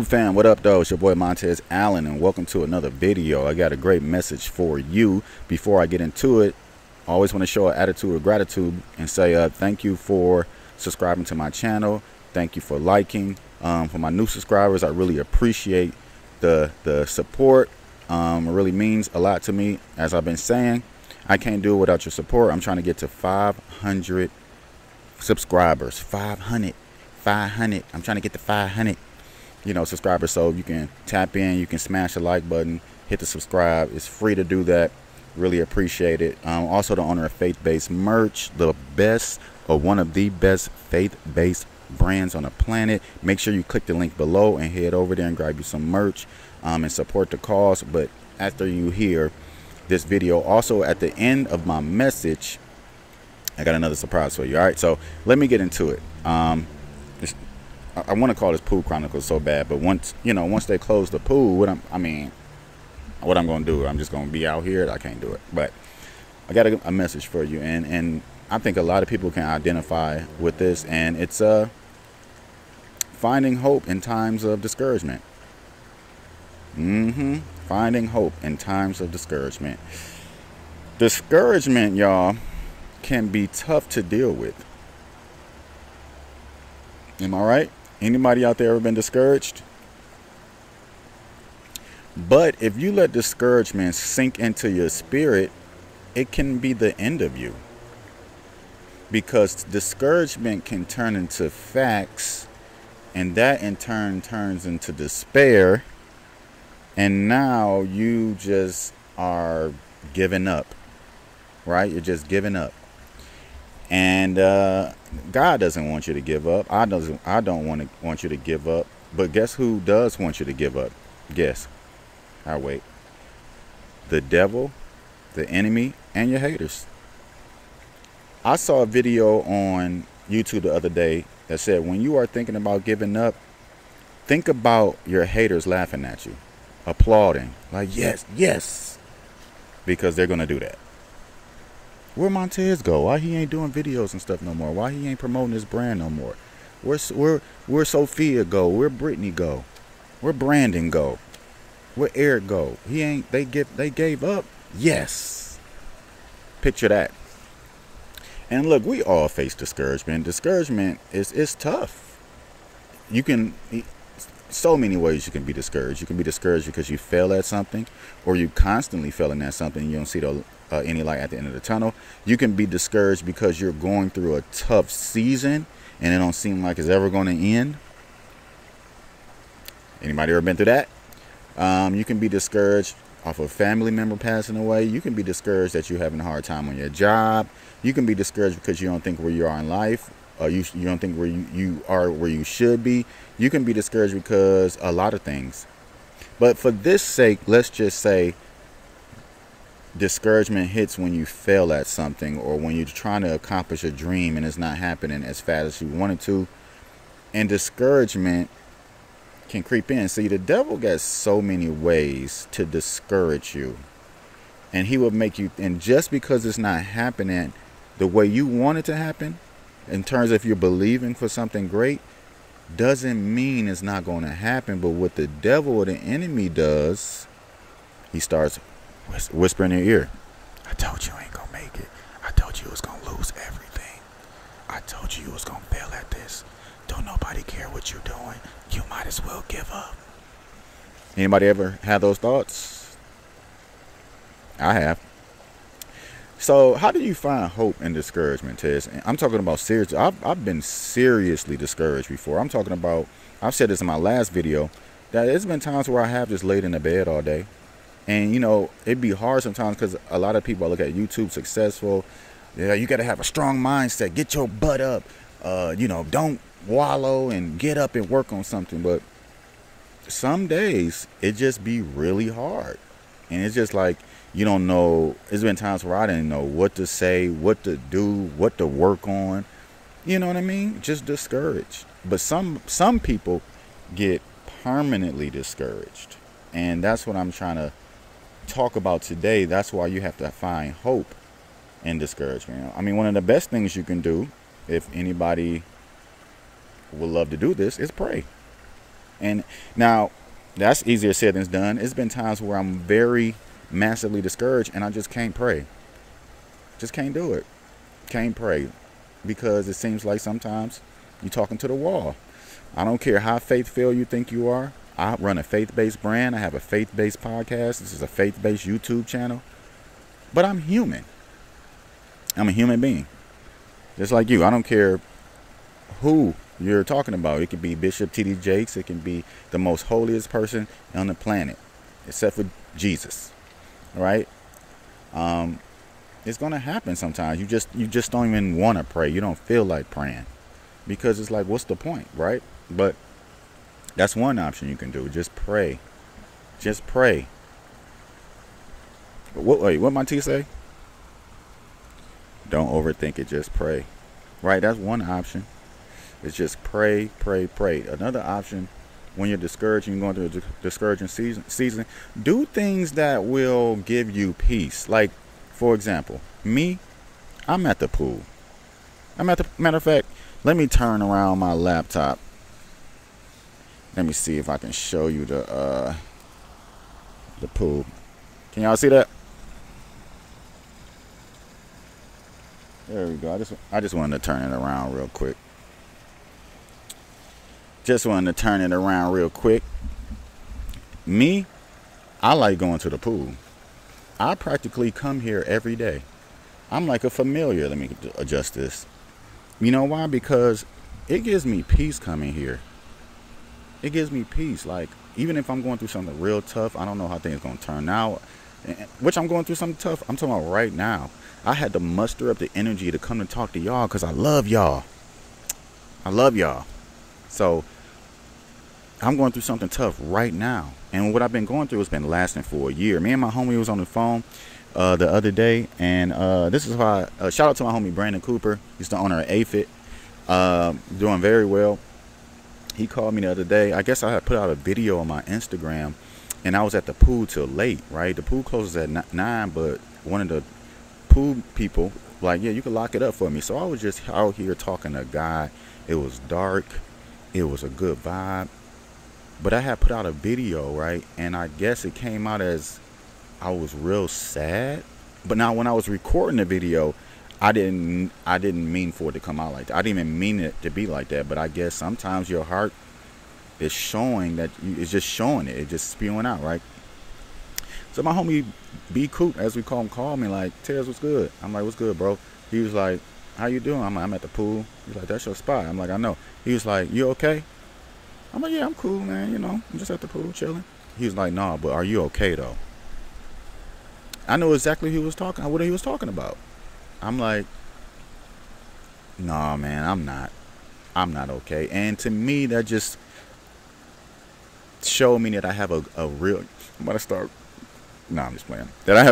Fam, what up though? It's your boy Montez Allen and welcome to another video. I got a great message for you. Before I get into it, I always want to show an attitude of gratitude and say thank you for subscribing to my channel. Thank you for liking. For my new subscribers, I really appreciate the support. It really means a lot to me. As I've been saying, I can't do it without your support. I'm trying to get to 500 subscribers. 500. I'm trying to get to 500 subscribers, so you can tap in, you can smash the like button, hit the subscribe. It's free to do that. Really appreciate it. Also the owner of faith-based merch, the best or one of the best faith-based brands on the planet. Make sure you click the link below and head over there and grab you some merch and support the cause. But after you hear this video, also at the end of my message, I got another surprise for you. All right, so let me get into it. I want to call this Pool Chronicles so bad, but once they close the pool, what I'm going to do, I'm just going to be out here. I can't do it, but I got a message for you, and I think a lot of people can identify with this, and it's finding hope in times of discouragement. Finding hope in times of discouragement. Discouragement, y'all, can be tough to deal with. Am I right? Anybody out there ever been discouraged? But if you let discouragement sink into your spirit, it can be the end of you. Because discouragement can turn into facts, and that in turn turns into despair. And now you just are giving up, right? You're just giving up. And God doesn't want you to give up. I don't want you to give up. But guess who does want you to give up? Guess. I'll wait. The devil, the enemy, and your haters. I saw a video on YouTube the other day that said, when you are thinking about giving up, think about your haters laughing at you, applauding, like, yes, because they're going to do that. Where Montez go? Why he ain't doing videos and stuff no more? Why he ain't promoting his brand no more? Where Sophia go? Where Brittany go? Where Brandon go? Where Eric go? He ain't. They gave up. Yes. Picture that. And look, we all face discouragement. Discouragement is tough. You can. So many ways you can be discouraged. You can be discouraged because you fail at something, or you constantly failing at something. You don't see any light at the end of the tunnel. You can be discouraged because you're going through a tough season and it don't seem like it's ever going to end. Anybody ever been through that? You can be discouraged off a family member passing away. You can be discouraged that you're having a hard time on your job. You can be discouraged because you don't think where you are in life. You don't think where you are where you should be. You can be discouraged because a lot of things. But for this sake, let's just say discouragement hits when you fail at something, or when you're trying to accomplish a dream and it's not happening as fast as you wanted to. And discouragement can creep in. See, the devil got so many ways to discourage you. And he will make you, and just because it's not happening the way you want it to happen, in terms of if you're believing for something great, doesn't mean it's not going to happen. But what the devil or the enemy does, he starts whispering in your ear. I told you you ain't going to make it. I told you you was going to lose everything. I told you you was going to fail at this. Don't nobody care what you're doing. You might as well give up. Anybody ever had those thoughts? I have. So how do you find hope in discouragement, Tess? I'm talking about serious. I've been seriously discouraged before. I'm talking about, I've said this in my last video, that it's been times where I have just laid in the bed all day. And, it'd be hard sometimes because a lot of people look at YouTube successful. Yeah, you got to have a strong mindset. Get your butt up. Don't wallow, and get up and work on something. But some days it just be really hard. And it's just like, you don't know. It's been times where I didn't know what to say, what to do, what to work on. You know what I mean? Just discouraged. But some people get permanently discouraged. And that's what I'm trying to talk about today. That's why you have to find hope in discouragement. I mean, one of the best things you can do, if anybody would love to do this, is pray. And now that's easier said than done. It's been times where I'm very massively discouraged and I just can't pray. Just can't do it. Can't pray. Because it seems like sometimes you're talking to the wall. I don't care how faith-filled you think you are. I run a faith-based brand. I have a faith-based podcast. This is a faith-based YouTube channel. But I'm human. I'm a human being. Just like you. I don't care who you're talking about. It could be Bishop T.D. Jakes. It can be the most holiest person on the planet, except for Jesus. All right? It's going to happen sometimes. You just don't even want to pray. You don't feel like praying. Because it's like, what's the point, right? But that's one option you can do. Just pray. Just pray. What my T say? Don't overthink it. Just pray. Right? That's one option. It's just pray, pray, pray. Another option, when you're discouraged and you're going through a discouraging season, do things that will give you peace. Like, for example, me, I'm at the pool. Matter of fact, let me turn around my laptop. Let me see if I can show you the pool. Can y'all see that? There we go. I just wanted to turn it around real quick. Me, I like going to the pool. I practically come here every day. I'm like a familiar. Let me adjust this. You know why? Because it gives me peace coming here. It gives me peace. Like, even if I'm going through something real tough, I don't know how things going to turn out. Which I'm going through something tough. I'm talking about right now. I had to muster up the energy to come and talk to y'all because I love y'all. So, I'm going through something tough right now. And what I've been going through has been lasting for a year. Me and my homie was on the phone the other day, and this is why shout out to my homie Brandon Cooper. He's the owner of AFIT, doing very well. He called me the other day. I guess I had put out a video on my Instagram, and I was at the pool till late, right? The pool closes at 9, but one of the pool people like, yeah, you can lock it up for me. So I was just out here talking to a guy. It was dark. It was a good vibe. But I had put out a video, right? And I guess it came out as I was real sad. But now when I was recording the video, I didn't mean for it to come out like that. I didn't even mean it to be like that. But I guess sometimes your heart is showing that it's just showing it. It's just spewing out, right? So my homie B Coop, as we call him, called me like, Tez, what's good? I'm like, what's good, bro? He was like, how you doing? I'm like, I'm at the pool. He's like, that's your spot. I'm like, I know. He was like, you okay? I'm like, yeah, I'm cool, man. You know, I'm just at the pool chilling. He was like, nah, but are you okay though? I know exactly what he was talking about. I'm like, nah, man, I'm not okay. And to me, that just showed me that I have a real, I'm about to start, I'm just playing. That I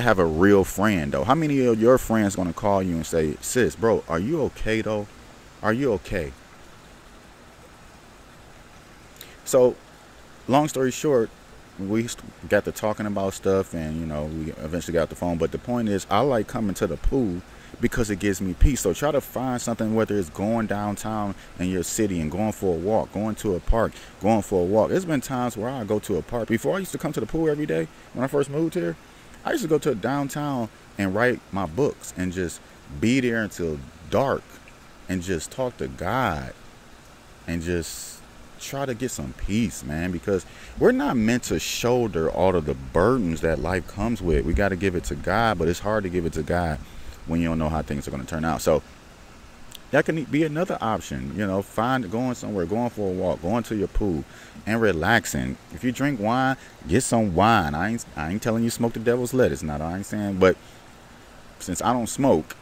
have a real friend though. How many of your friends gonna call you and say, sis, bro, are you okay though? Are you okay? So, long story short, we got to talking about stuff, and you know, we eventually got off the phone. But the point is, I like coming to the pool because it gives me peace. So try to find something, whether it's going downtown in your city and going for a walk, going to a park, going for a walk. There's been times where I go to a park. Before, I used to come to the pool every day when I first moved here. I used to go to downtown and write my books and just be there until dark and just talk to God and just try to get some peace, man, because we're not meant to shoulder all of the burdens that life comes with. We got to give it to God, but it's hard to give it to God when you don't know how things are going to turn out. So that can be another option, you know, going somewhere, going for a walk, going to your pool and relaxing. If you drink wine, get some wine. I ain't telling you smoke the devil's lettuce. I ain't saying, but since I don't smoke,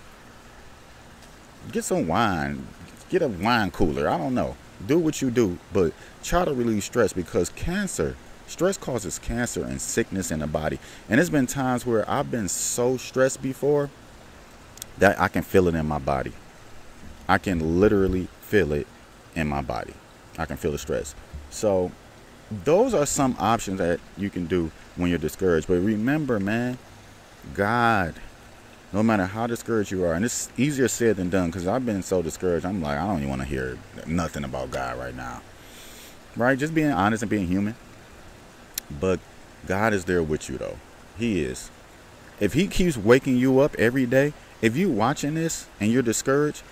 get some wine, get a wine cooler. I don't know. Do what you do, but try to relieve stress, because stress causes cancer and sickness in the body. And there's been times where I've been so stressed before that I can feel it in my body. I can literally feel it in my body. I can feel the stress. So those are some options that you can do when you're discouraged. But remember, man, God No matter how discouraged you are, and it's easier said than done, because I've been so discouraged. I'm like, I don't even want to hear nothing about God right now. Right? Just being honest and being human. But God is there with you, though. He is. If he keeps waking you up every day, if you watching this and you're discouraged,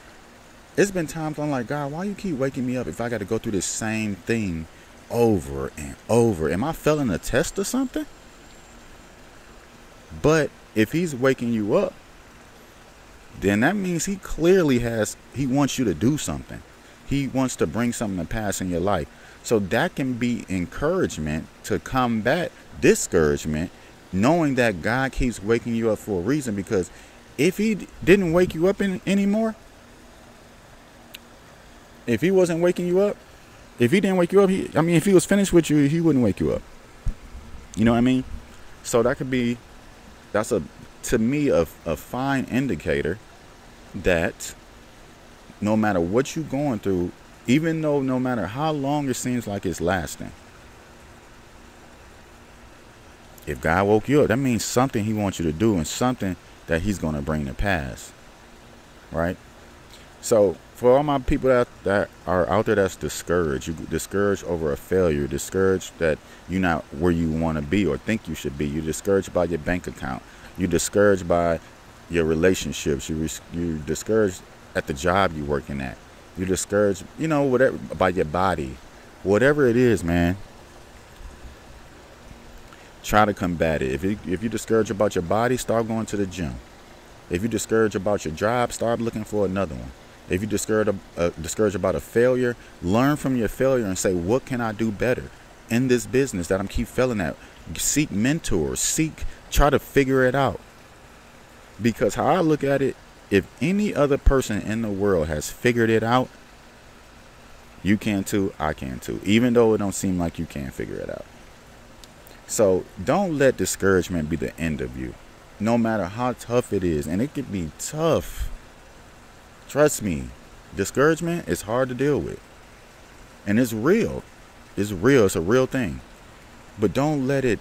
it's been times I'm like, God, why you keep waking me up if I got to go through this same thing over and over? Am I failing a test or something? But if he's waking you up, then that means he clearly he wants you to do something. He wants to bring something to pass in your life. So that can be encouragement to combat discouragement, knowing that God keeps waking you up for a reason. Because if he didn't wake you up anymore, if he wasn't waking you up, if he didn't wake you up, if he was finished with you, he wouldn't wake you up. You know what I mean? So that's to me a fine indicator that no matter what you're going through, even though no matter how long it seems like it's lasting, if God woke you up, that means something he wants you to do and something that he's going to bring to pass. Right? So for all my people that are out there that's discouraged, you discouraged over a failure, discouraged that you're not where you want to be or think you should be, you're discouraged by your bank account, you're discouraged by your relationships, you're discouraged at the job you're working at, you're discouraged, whatever, by your body, whatever it is, man. Try to combat it. If you're discouraged about your body, start going to the gym. If you're discouraged about your job, start looking for another one. If you're discouraged about a failure, learn from your failure and say, what can I do better in this business that I'm keep failing at? Seek mentors. Try to figure it out. Because how I look at it, if any other person in the world has figured it out, you can too, I can too, even though it don't seem like you can figure it out. So don't let discouragement be the end of you, no matter how tough it is. And it can be tough. Trust me, discouragement is hard to deal with. And it's real. It's real. It's a real thing. But don't let it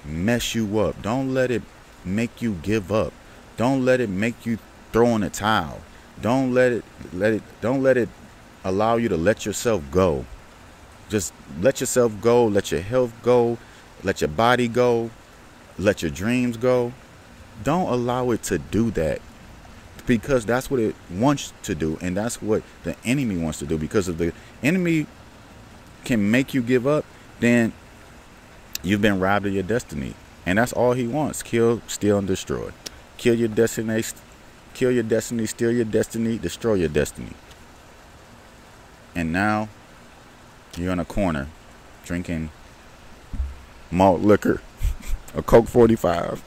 mess you up. Don't let it make you give up. Don't let it make you throw in a towel. Don't let it allow you to let yourself go. Just let yourself go. Let your health go. Let your body go. Let your dreams go. Don't allow it to do that. Because that's what it wants to do, and that's what the enemy wants to do. Because if the enemy can make you give up, then you've been robbed of your destiny. And that's all he wants. Kill, steal, and destroy. Kill your destiny, steal your destiny, destroy your destiny. And now you're in a corner drinking malt liquor, a Coke 45.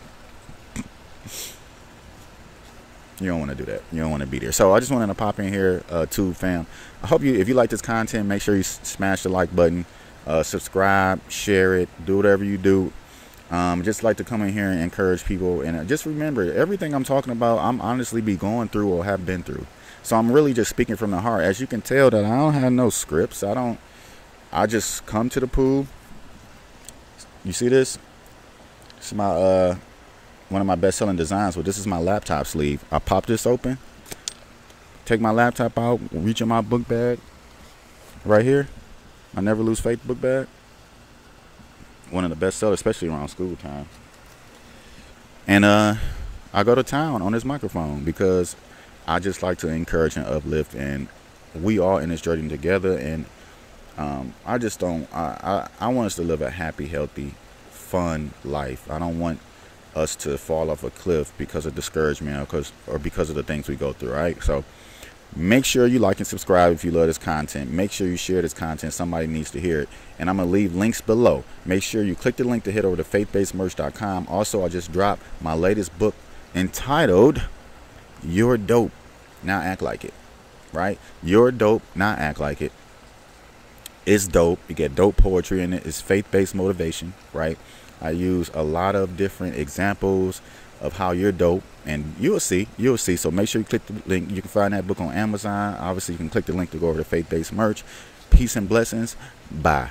You don't want to do that. You don't want to be there. So I just wanted to pop in here too, fam. I hope if you like this content, make sure you smash the like button, subscribe, share it, do whatever you do. Just like to come in here and encourage people. And just remember, everything I'm talking about, I'm honestly be going through or have been through. So I'm really just speaking from the heart. As you can tell that I don't have no scripts. I just come to the pool. You see this? It's my one of my best-selling designs. Well, this is my laptop sleeve. I pop this open, take my laptop out, reach in my book bag right here. I never lose faith book bag. One of the best sellers, especially around school time. And I go to town on this microphone because I just like to encourage and uplift, and we all in this journey together. And I just don't. I want us to live a happy, healthy, fun life. I don't want us to fall off a cliff because of discouragement or because of the things we go through, right? So make sure you like and subscribe if you love this content. Make sure you share this content. Somebody needs to hear it. And I'm going to leave links below. Make sure you click the link to head over to faithbasedmerch.com. Also, I just dropped my latest book entitled You're Dope, Now Act Like It, right? You're dope, now act like it. It's dope. You get dope poetry in it. It's faith-based motivation, right? I use a lot of different examples of how you're dope, and you'll see. So make sure you click the link. You can find that book on Amazon. Obviously, you can click the link to go over to Faith Based Merch. Peace and blessings. Bye.